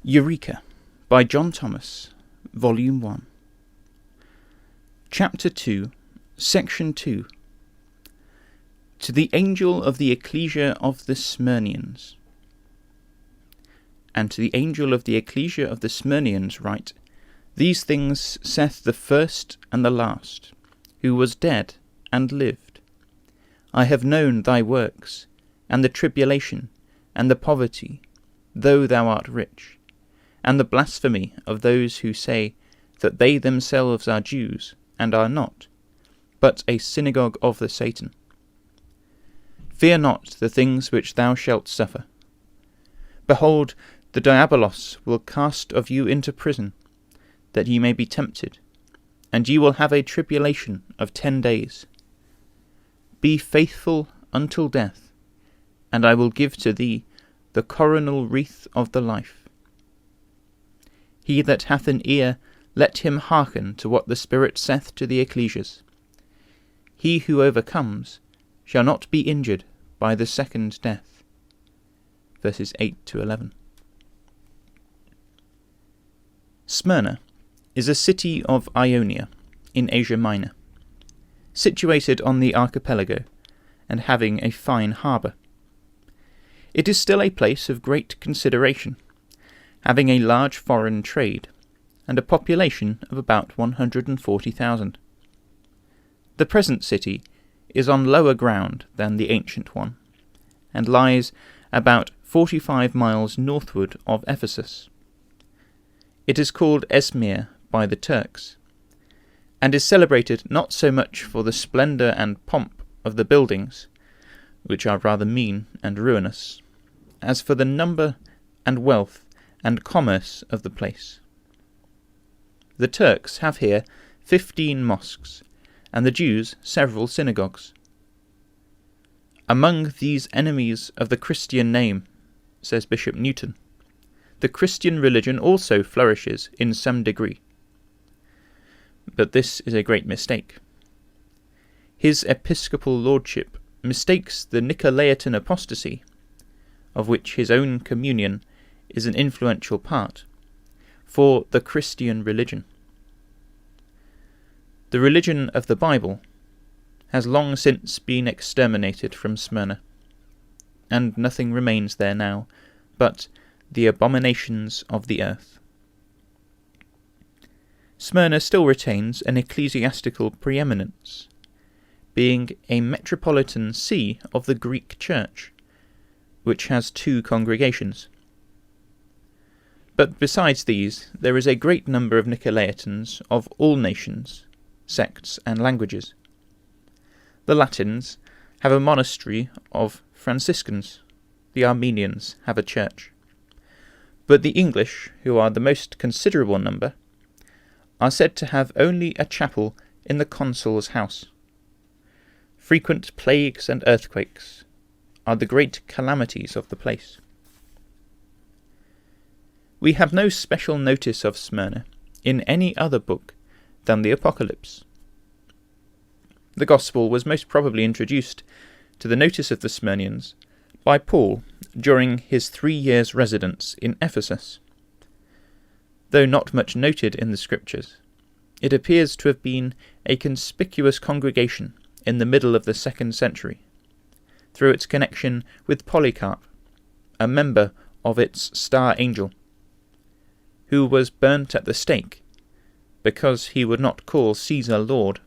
Eureka by John Thomas, Volume 1. Chapter 2, Section 2. To the angel of the ecclesia of the Smyrnians. And to the angel of the ecclesia of the Smyrnians write, These things saith the first and the last, who was dead and lived. I have known thy works, and the tribulation, and the poverty, though thou art rich, and the blasphemy of those who say that they themselves are Jews, and are not, but a synagogue of the Satan. Fear not the things which thou shalt suffer. Behold, the diabolos will cast of you into prison, that ye may be tempted, and ye will have a tribulation of 10 days. Be faithful until death, and I will give to thee the coronal wreath of the life. He that hath an ear, let him hearken to what the Spirit saith to the ecclesias. He who overcomes shall not be injured by the second death. Verses 8 to 11. Smyrna is a city of Ionia, in Asia Minor, situated on the archipelago, and having a fine harbour. It is still a place of great consideration, having a large foreign trade, and a population of about 140,000. The present city is on lower ground than the ancient one, and lies about 45 miles northward of Ephesus. It is called Esmir by the Turks, and is celebrated not so much for the splendour and pomp of the buildings, which are rather mean and ruinous, as for the number and wealth and commerce of the place. The Turks have here 15 mosques, and the Jews several synagogues. Among these enemies of the Christian name, says Bishop Newton, the Christian religion also flourishes in some degree. But this is a great mistake. His episcopal lordship mistakes the Nicolaitan apostasy, of which his own communion is an influential part, for the Christian religion. The religion of the Bible has long since been exterminated from Smyrna, and nothing remains there now but the abominations of the earth. Smyrna still retains an ecclesiastical preeminence, being a metropolitan see of the Greek Church, which has 2 congregations. But besides these, there is a great number of Nicolaitans of all nations, sects, and languages. The Latins have a monastery of Franciscans, the Armenians have a church. But the English, who are the most considerable number, are said to have only a chapel in the consul's house. Frequent plagues and earthquakes are the great calamities of the place. We have no special notice of Smyrna in any other book than the Apocalypse. The Gospel was most probably introduced to the notice of the Smyrnians by Paul during his 3 years' residence in Ephesus. Though not much noted in the Scriptures, it appears to have been a conspicuous congregation in the middle of the 2nd century, through its connection with Polycarp, a member of its star angel, who was burnt at the stake because he would not call Caesar Lord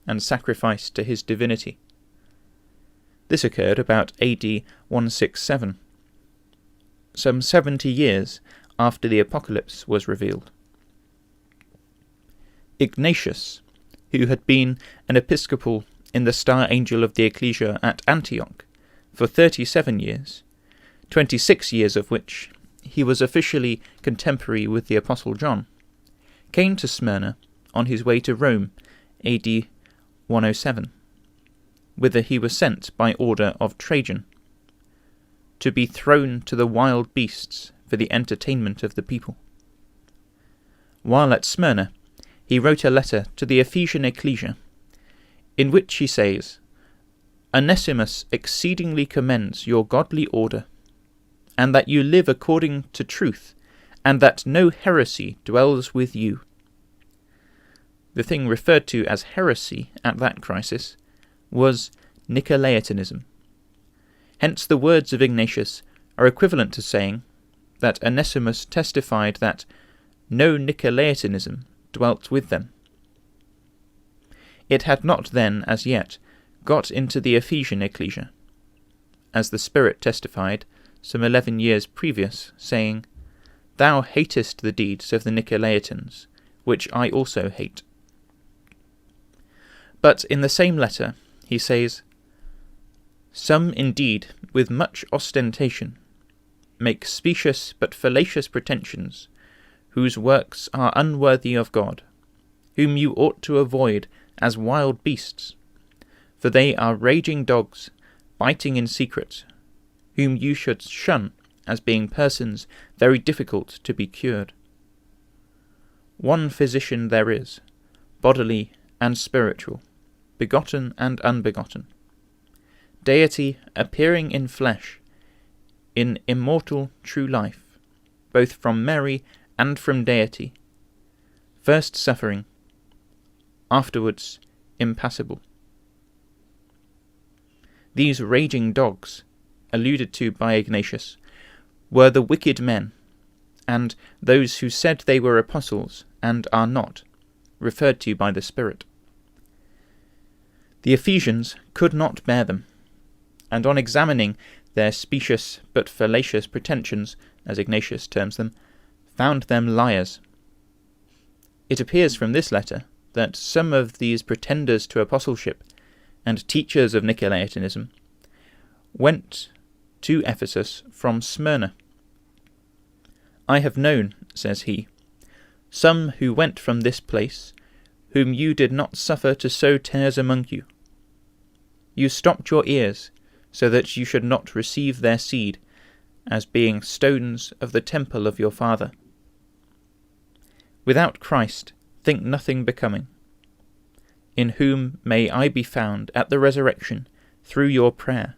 and sacrifice to his divinity. This occurred about AD 167, some 70 years after the Apocalypse was revealed. Ignatius, who had been an episcopal in the star angel of the ecclesia at Antioch for 37 years, 26 years of which he was officially contemporary with the Apostle John, came to Smyrna on his way to Rome, AD 107, whither he was sent by order of Trajan, to be thrown to the wild beasts for the entertainment of the people. While at Smyrna, he wrote a letter to the Ephesian ecclesia, in which he says, Onesimus exceedingly commends your godly order, and that you live according to truth, and that no heresy dwells with you. The thing referred to as heresy at that crisis was Nicolaitanism. Hence the words of Ignatius are equivalent to saying that Onesimus testified that no Nicolaitanism dwelt with them. It had not then, as yet, got into the Ephesian ecclesia, as the Spirit testified some 11 years previous, saying, Thou hatest the deeds of the Nicolaitans, which I also hate. But in the same letter he says, Some indeed, with much ostentation, make specious but fallacious pretensions, whose works are unworthy of God, whom you ought to avoid as wild beasts, for they are raging dogs, biting in secret, whom you should shun as being persons very difficult to be cured. One physician there is, bodily and spiritual, begotten and unbegotten, deity appearing in flesh, in immortal true life, both from Mary and from deity, first suffering, afterwards impassible. These raging dogs, alluded to by Ignatius, were the wicked men, and those who said they were apostles and are not, referred to by the Spirit. The Ephesians could not bear them, and on examining their specious but fallacious pretensions, as Ignatius terms them, found them liars. It appears from this letter that some of these pretenders to apostleship and teachers of Nicolaitanism went to Ephesus from Smyrna. I have known, says he, some who went from this place, whom you did not suffer to sow tares among you. You stopped your ears, so that you should not receive their seed, as being stones of the temple of your Father. Without Christ, think nothing becoming, in whom may I be found at the resurrection through your prayer,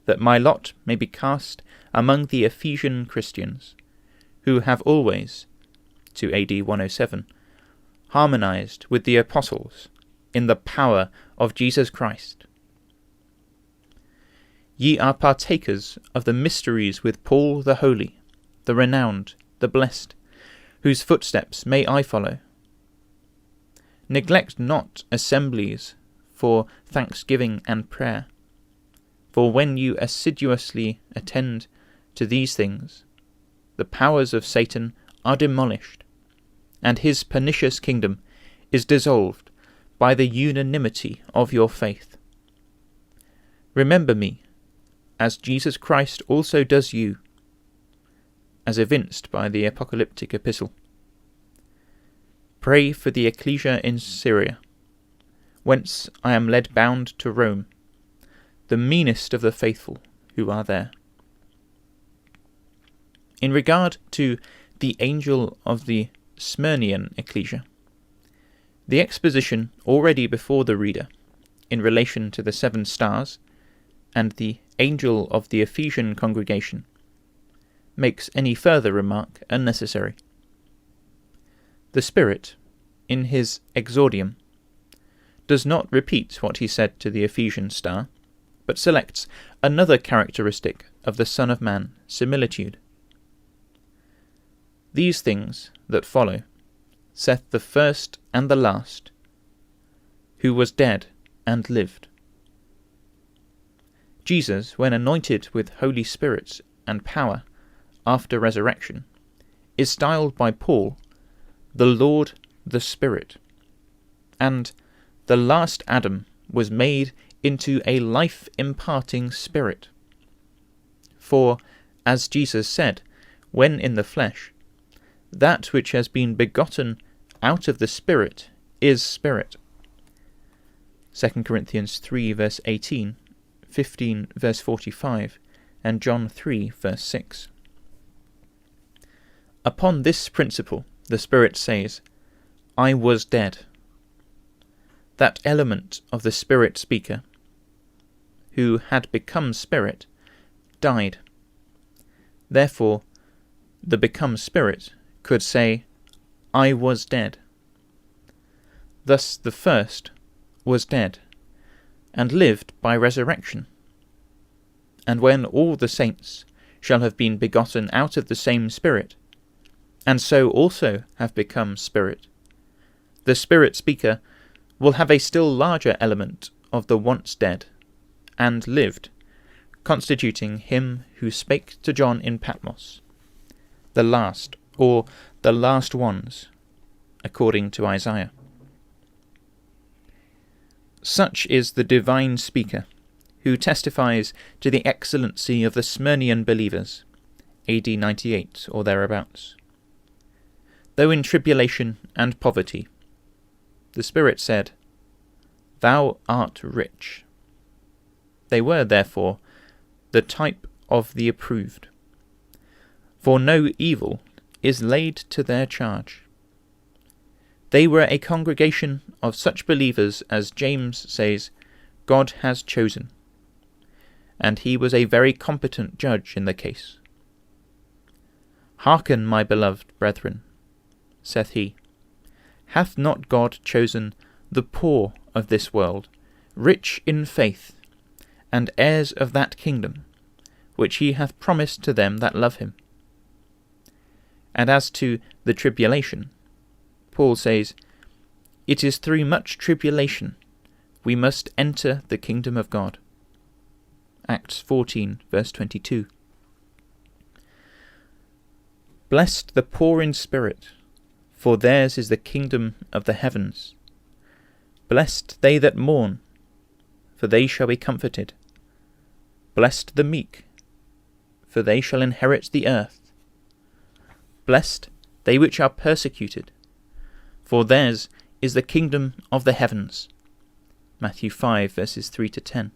that my lot may be cast among the Ephesian Christians, who have always, to AD 107, harmonized with the apostles in the power of Jesus Christ. Ye are partakers of the mysteries with Paul the holy, the renowned, the blessed, whose footsteps may I follow. Neglect not assemblies for thanksgiving and prayer, for when you assiduously attend to these things, the powers of Satan are demolished, and his pernicious kingdom is dissolved by the unanimity of your faith. Remember me, as Jesus Christ also does you, as evinced by the apocalyptic epistle. Pray for the ecclesia in Syria, whence I am led bound to Rome, the meanest of the faithful who are there. In regard to the angel of the Smyrnian ecclesia, the exposition already before the reader, in relation to the 7 stars, and the angel of the Ephesian congregation, makes any further remark unnecessary. The Spirit, in his exordium, does not repeat what he said to the Ephesian star, but selects another characteristic of the Son of Man, similitude. These things that follow saith the first and the last, who was dead and lived. Jesus, when anointed with Holy Spirit and power after resurrection, is styled by Paul the Lord the Spirit, and the last Adam was made into a life-imparting spirit. For, as Jesus said, when in the flesh, that which has been begotten out of the Spirit is spirit. 2 Corinthians 3 verse 18, 15 verse 45, and John 3 verse 6. Upon this principle, the Spirit says, I was dead. That element of the Spirit speaker, who had become Spirit, died. Therefore, the become spirit could say, I was dead. Thus the first was dead, and lived by resurrection. And when all the saints shall have been begotten out of the same Spirit, and so also have become spirit, the Spirit speaker will have a still larger element of the once dead and lived, constituting him who spake to John in Patmos, the last, or the last ones, according to Isaiah. Such is the divine speaker, who testifies to the excellency of the Smyrnian believers, AD 98 or thereabouts. Though in tribulation and poverty, the Spirit said, Thou art rich. They were, therefore, the type of the approved. For no evil is laid to their charge. They were a congregation of such believers as James says, God has chosen, and he was a very competent judge in the case. Hearken, my beloved brethren, saith he, hath not God chosen the poor of this world, rich in faith, and heirs of that kingdom, which he hath promised to them that love him? And as to the tribulation, Paul says, It is through much tribulation we must enter the kingdom of God. Acts 14, verse 22. Blessed the poor in spirit, for theirs is the kingdom of the heavens. Blessed they that mourn, for they shall be comforted. Blessed the meek, for they shall inherit the earth. Blessed they which are persecuted, for theirs is the kingdom of the heavens. Matthew 5, verses 3 to 10.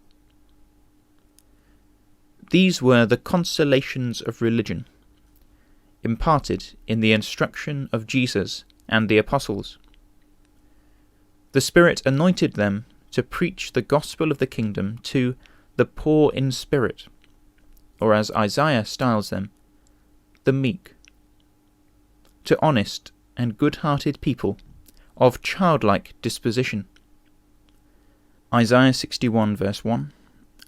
These were the consolations of religion, imparted in the instruction of Jesus and the apostles. The Spirit anointed them to preach the gospel of the kingdom to the poor in spirit, or as Isaiah styles them, the meek, to honest and good-hearted people of childlike disposition. Isaiah 61 verse 1,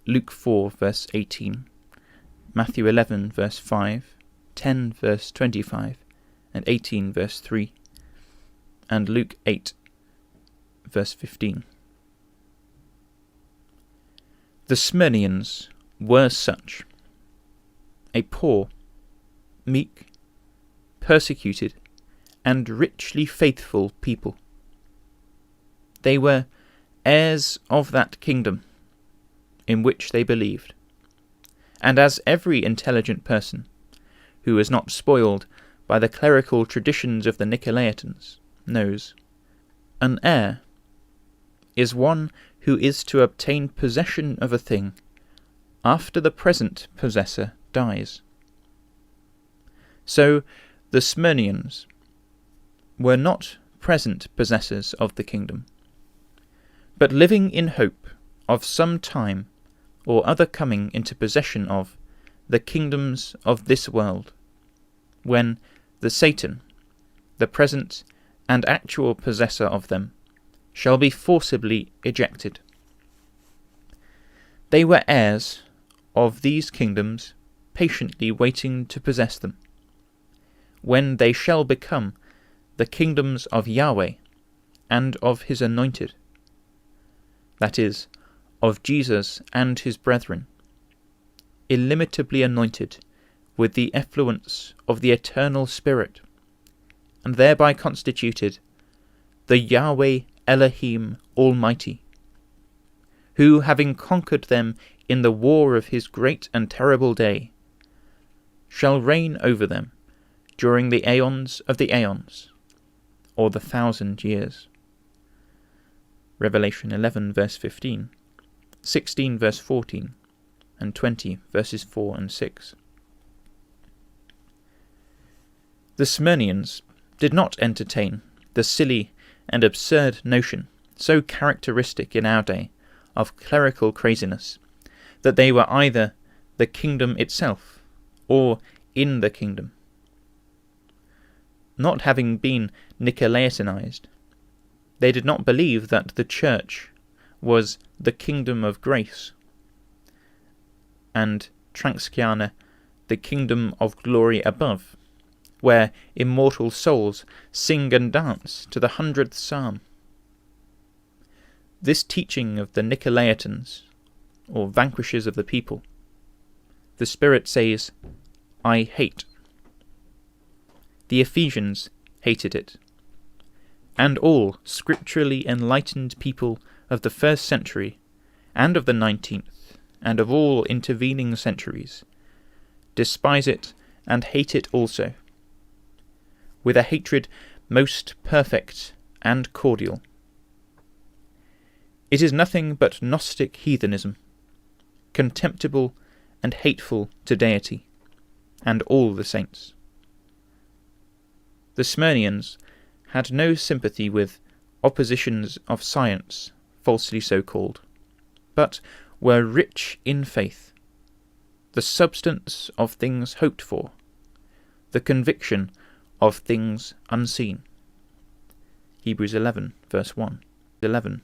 Luke 4 verse 18, Matthew 11 verse 5, 10 verse 25, and 18 verse 3, and Luke 8 verse 15. The Smyrnians were such, a poor, meek, persecuted, and richly faithful people. They were heirs of that kingdom in which they believed, and as every intelligent person who is not spoiled by the clerical traditions of the Nicolaitans knows, an heir is one who is to obtain possession of a thing after the present possessor dies. So the Smyrnians were not present possessors of the kingdom, but living in hope of some time or other coming into possession of the kingdoms of this world, when the Satan, the present and actual possessor of them, shall be forcibly ejected. They were heirs of these kingdoms, patiently waiting to possess them, when they shall become the kingdoms of Yahweh and of his anointed, that is, of Jesus and his brethren, illimitably anointed with the effluence of the eternal Spirit, and thereby constituted the Yahweh Elohim Almighty, who, having conquered them in the war of his great and terrible day, shall reign over them during the aeons of the aeons, or the 1,000 years. Revelation 11 verse 15, 16 verse 14, and 20 verses 4 and 6. The Smyrnians did not entertain the silly and absurd notion, so characteristic in our day, of clerical craziness, that they were either the kingdom itself or in the kingdom. not having been Nicolaitanised, they did not believe that the Church was the kingdom of grace, and Tranxiana the kingdom of glory above, where immortal souls sing and dance to the 100th psalm. This teaching of the Nicolaitans, or vanquishers of the people, the Spirit says, I hate. The Ephesians hated it, and all scripturally enlightened people of the 1st century, and of the 19th, and of all intervening centuries, despise it and hate it also, with a hatred most perfect and cordial. It is nothing but Gnostic heathenism, contemptible and hateful to deity, and all the saints. The Smyrnians had no sympathy with oppositions of science, falsely so called, but were rich in faith, the substance of things hoped for, the conviction of things unseen. Hebrews 11, verse 1. 11.